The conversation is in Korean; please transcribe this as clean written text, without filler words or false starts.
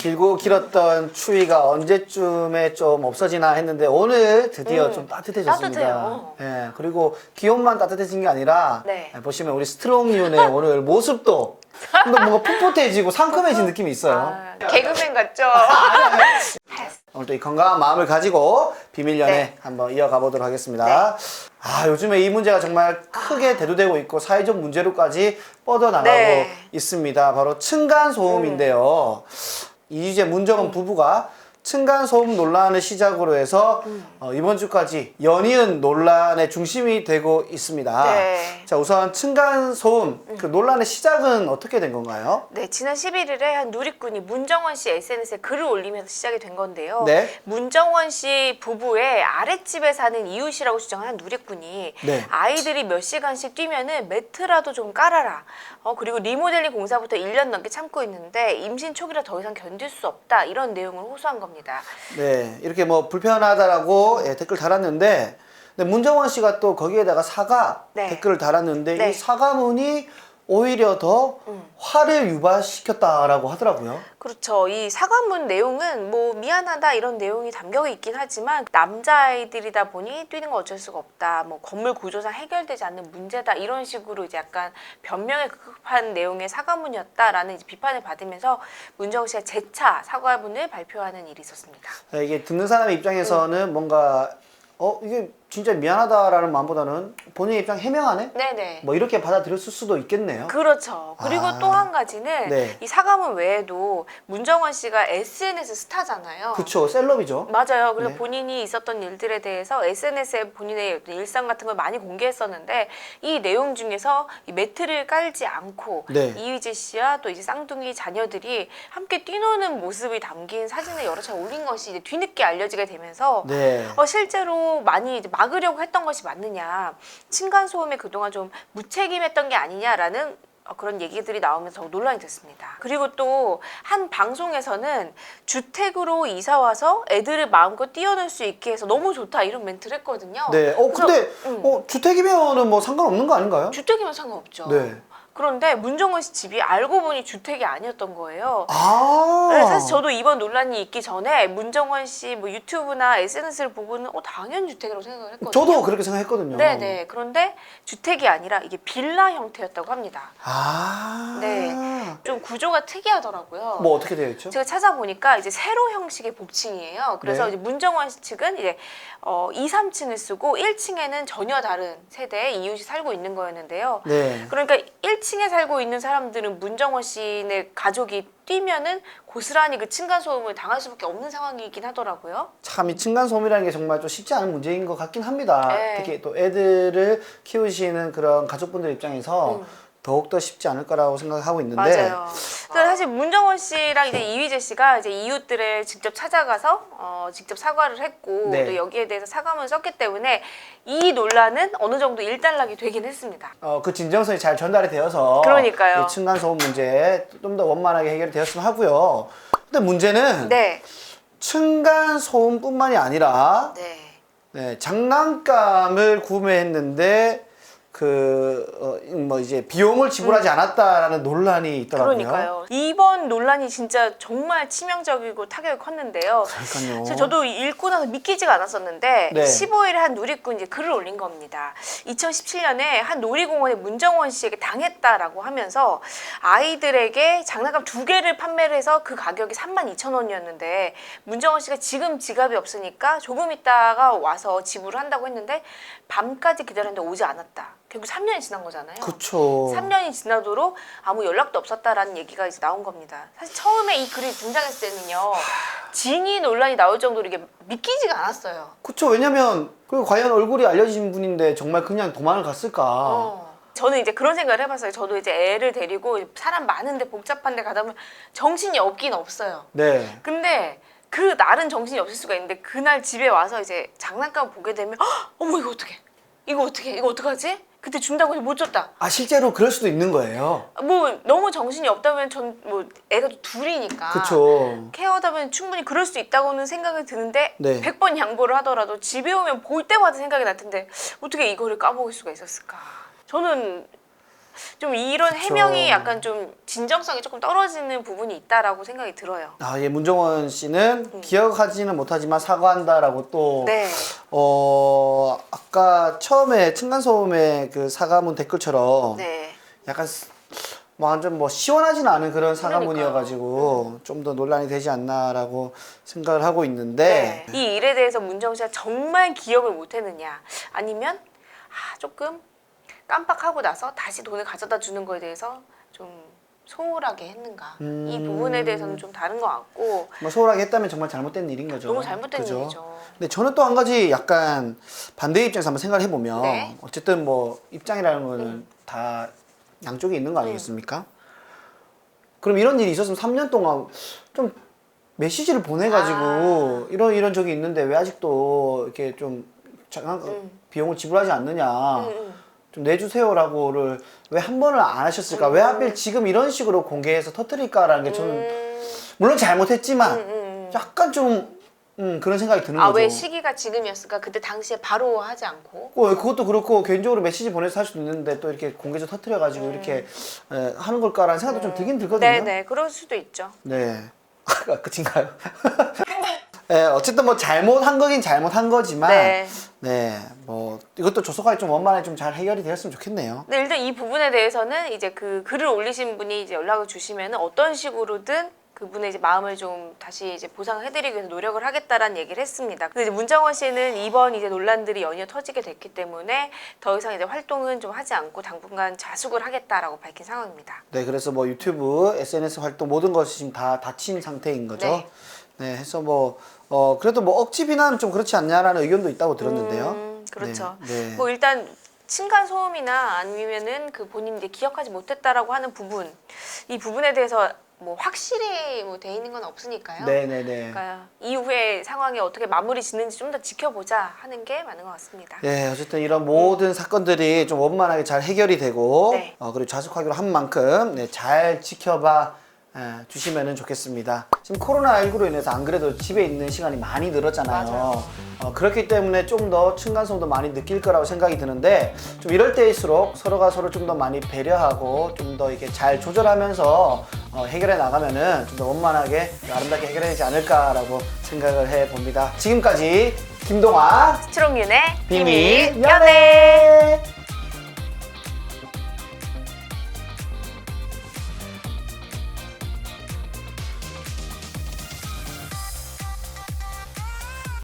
길고 길었던 추위가 언제쯤에 좀 없어지나 했는데 오늘 드디어 좀 따뜻해졌습니다. 따뜻해요. 예, 그리고 기온만 따뜻해진 게 아니라 네. 보시면 우리 스트롱윤의 오늘 모습도 좀 더 뭔가 풋풋해지고 상큼해진 느낌이 있어요. 개그맨 같죠? 오늘 또 이 건강한 마음을 가지고 비밀연애 네. 한번 이어가 보도록 하겠습니다. 요즘에 이 문제가 정말 크게 대두되고 있고 사회적 문제로까지 뻗어나가고 네. 있습니다. 바로 층간소음인데요. 이휘재 문정은 부부가 층간소음 논란을 시작으로 해서 이번 주까지 연이은 논란의 중심이 되고 있습니다. 네. 자, 우선 층간소음 그 논란의 시작은 어떻게 된 건가요? 네, 지난 11일에 한 누리꾼이 문정원 씨 SNS에 글을 올리면서 시작이 된 건데요. 네. 문정원 씨 부부의 아랫집에 사는 이웃이라고 주장하는 누리꾼이 네. 아이들이 몇 시간씩 뛰면은 매트라도 좀 깔아라. 그리고 리모델링 공사부터 1년 넘게 참고 있는데 임신 초기라 더 이상 견딜 수 없다. 이런 내용을 호소한 겁니다. 네, 이렇게 뭐 불편하다라고 댓글 달았는데, 근데 문정원 씨가 또 거기에다가 사과 네. 댓글을 달았는데 네. 이 사과문이 오히려 더 화를 유발시켰다라고 하더라고요. 그렇죠. 이 사과문 내용은 뭐 미안하다 이런 내용이 담겨 있긴 하지만 남자아이들이다 보니 뛰는 거 어쩔 수가 없다. 뭐 건물 구조상 해결되지 않는 문제다. 이런 식으로 이제 약간 변명에 급급한 내용의 사과문이었다라는 이제 비판을 받으면서 문정원 씨가 재차 사과문을 발표하는 일이 있었습니다. 네, 이게 듣는 사람의 입장에서는 뭔가 이게 진짜 미안하다라는 마음보다는 본인의 입장 해명하네? 네네. 뭐 이렇게 받아들였을 수도 있겠네요. 그렇죠. 그리고 또 한 가지는 네. 이 사과문 외에도 문정원 씨가 SNS 스타잖아요. 그쵸, 셀럽이죠. 맞아요. 그래서 네. 본인이 있었던 일들에 대해서 SNS에 본인의 어떤 일상 같은 걸 많이 공개했었는데 이 내용 중에서 이 매트를 깔지 않고 네. 이휘재 씨와 또 이제 쌍둥이 자녀들이 함께 뛰노는 모습이 담긴 사진을 여러 차례 올린 것이 이제 뒤늦게 알려지게 되면서 네. 실제로 많이 이제 막으려고 했던 것이 맞느냐, 층간소음에 그동안 좀 무책임했던 게 아니냐라는 그런 얘기들이 나오면서 더 논란이 됐습니다. 그리고 또 한 방송에서는 주택으로 이사 와서 애들을 마음껏 뛰어놀 수 있게 해서 너무 좋다 이런 멘트를 했거든요. 네. 근데 주택이면은 뭐 상관없는 거 아닌가요? 주택이면 상관없죠. 네. 그런데 문정원 씨 집이 알고 보니 주택이 아니었던 거예요. 아. 네, 사실 저도 이번 논란이 있기 전에 문정원 씨 뭐 유튜브나 SNS를 보고는 당연 주택이라고 생각을 했거든요. 저도 그렇게 생각했거든요. 네네. 그런데 주택이 아니라 이게 빌라 형태였다고 합니다. 아. 네. 좀 구조가 특이하더라고요. 뭐 어떻게 되어 있죠? 제가 찾아보니까 이제 세로 형식의 복층이에요. 그래서 네. 이제 문정원 측은 이제 2, 3층을 쓰고 1층에는 전혀 다른 세대의 이웃이 살고 있는 거였는데요. 네. 그러니까 1층에 살고 있는 사람들은 문정원 씨네 가족이 뛰면은 고스란히 그 층간소음을 당할 수밖에 없는 상황이긴 하더라고요. 참 이 층간소음이라는 게 정말 좀 쉽지 않은 문제인 것 같긴 합니다. 네. 특히 또 애들을 키우시는 그런 가족분들 입장에서 더욱더 쉽지 않을 거라고 생각하고 있는데. 맞아요. 그래서 사실 문정원 씨랑 이제 이휘재 씨가 이제 이웃들을 직접 찾아가서 직접 사과를 했고 네. 또 여기에 대해서 사과문을 썼기 때문에 이 논란은 어느 정도 일단락이 되긴 했습니다. 그 진정성이 잘 전달이 되어서 그러니까요. 이 층간소음 문제 좀 더 원만하게 해결이 되었으면 하고요. 근데 문제는 네. 층간소음뿐만이 아니라 네. 장난감을 구매했는데 이제 비용을 지불하지 않았다라는 논란이 있더라고요. 그러니까요. 이번 논란이 진짜 정말 치명적이고 타격이 컸는데요. 그러니까요. 사실 저도 읽고 나서 믿기지가 않았었는데 네. 15일에 한 누리꾼 이제 글을 올린 겁니다. 2017년에 한 놀이공원에 문정원 씨에게 당했다라고 하면서 아이들에게 장난감 2개를 판매를 해서 그 가격이 32,000원이었는데 문정원 씨가 지금 지갑이 없으니까 조금 있다가 와서 지불을 한다고 했는데 밤까지 기다렸는데 오지 않았다. 결국 3년이 지난 거잖아요. 그쵸. 3년이 지나도록 아무 연락도 없었다라는 얘기가 이제 나온 겁니다. 사실 처음에 이 글이 등장했을 때는요, 진위 논란이 나올 정도로 이게 믿기지가 않았어요. 그쵸. 왜냐면 과연 얼굴이 알려진 분인데 정말 그냥 도망을 갔을까? 저는 이제 그런 생각을 해봤어요. 저도 이제 애를 데리고 사람 많은데 복잡한데 가다 보면 정신이 없긴 없어요. 네. 근데 그 날은 정신이 없을 수가 있는데 그날 집에 와서 이제 장난감 보게 되면 어머 이거 어떡해? 이거 어떡하지? 그때 준다고 해서 못 줬다. 실제로 그럴 수도 있는 거예요. 뭐 너무 정신이 없다면 전 뭐 애가 또 둘이니까 그쵸. 케어하다 보면 충분히 그럴 수 있다고는 생각이 드는데 네. 100번 양보를 하더라도 집에 오면 볼 때마다 생각이 날 텐데 어떻게 이거를 까먹을 수가 있었을까. 저는 좀 이런 그쵸. 해명이 약간 좀 진정성이 조금 떨어지는 부분이 있다라고 생각이 들어요. 아, 예, 문정원 씨는 기억하지는 못하지만 사과한다라고 또, 네. 아까 처음에 층간소음의 그 사과문 댓글처럼 네. 약간 뭐 완전 뭐 시원하진 않은 그런 사과문이어가지고 좀 더 논란이 되지 않나라고 생각을 하고 있는데 네. 이 일에 대해서 문정원 씨가 정말 기억을 못했느냐, 아니면 조금 깜빡하고 나서 다시 돈을 가져다 주는 거에 대해서 좀 소홀하게 했는가, 이 부분에 대해서는 좀 다른 것 같고. 뭐 소홀하게 했다면 정말 잘못된 일인 거죠. 너무 잘못된 그죠? 일이죠. 근데 저는 또 한 가지 약간 반대의 입장에서 한번 생각을 해보면 네. 어쨌든 뭐 입장이라는 거는 다 양쪽이 있는 거 아니겠습니까? 그럼 이런 일이 있었으면 3년 동안 좀 메시지를 보내가지고 이런 적이 있는데 왜 아직도 이렇게 좀 비용을 지불하지 않느냐, 좀 내주세요라고를 왜 한 번을 안 하셨을까? 왜 하필 지금 이런 식으로 공개해서 터뜨릴까라는 게 저는 물론 잘못했지만 약간 좀 그런 생각이 드는 거죠. 왜 시기가 지금이었을까? 그때 당시에 바로 하지 않고. 그것도 그렇고 개인적으로 메시지 보내서 할 수도 있는데 또 이렇게 공개해서 터뜨려가지고 이렇게 하는 걸까라는 생각도 좀 들긴 들거든요. 네네, 그럴 수도 있죠. 네. 끝인가요? 네, 어쨌든 뭐 잘못한 거긴 잘못한 거지만 네. 뭐 이것도 조속하게 좀 원만하게 좀 잘 해결이 되었으면 좋겠네요. 네, 일단 이 부분에 대해서는 이제 그 글을 올리신 분이 이제 연락을 주시면 어떤 식으로든 그분의 이제 마음을 좀 다시 이제 보상을 해드리기 위해서 노력을 하겠다라는 얘기를 했습니다. 근데 이제 문정원 씨는 이번 이제 논란들이 연이어 터지게 됐기 때문에 더 이상 이제 활동은 좀 하지 않고 당분간 자숙을 하겠다라고 밝힌 상황입니다. 네, 그래서 뭐 유튜브, SNS 활동 모든 것이 지금 다 닫힌 상태인 거죠. 네. 네, 해서 뭐 그래도 뭐 억지 비난은 좀 그렇지 않냐라는 의견도 있다고 들었는데요. 그렇죠. 네. 네. 뭐 일단 층간 소음이나 아니면은 그 본인이 이제 기억하지 못했다라고 하는 부분, 이 부분에 대해서 뭐 확실히 뭐 돼 있는 건 없으니까요. 네네네. 그러니까 이후에 상황이 어떻게 마무리 짓는지 좀 더 지켜보자 하는 게 맞는 것 같습니다. 네, 어쨌든 이런 모든 사건들이 좀 원만하게 잘 해결이 되고 네. 그리고 자숙하기로 한 만큼 잘 지켜봐 주시면 좋겠습니다. 지금 코로나19로 인해서 안 그래도 집에 있는 시간이 많이 늘었잖아요. 맞아요. 그렇기 때문에 좀 더 층간소음도 많이 느낄 거라고 생각이 드는데 좀 이럴 때일수록 서로가 서로 좀 더 많이 배려하고 좀 더 이렇게 잘 조절하면서 해결해 나가면은 좀 더 원만하게 아름답게 해결되지 않을까라고 생각을 해 봅니다. 지금까지 김동아 스트롱윤의 비밀 연애.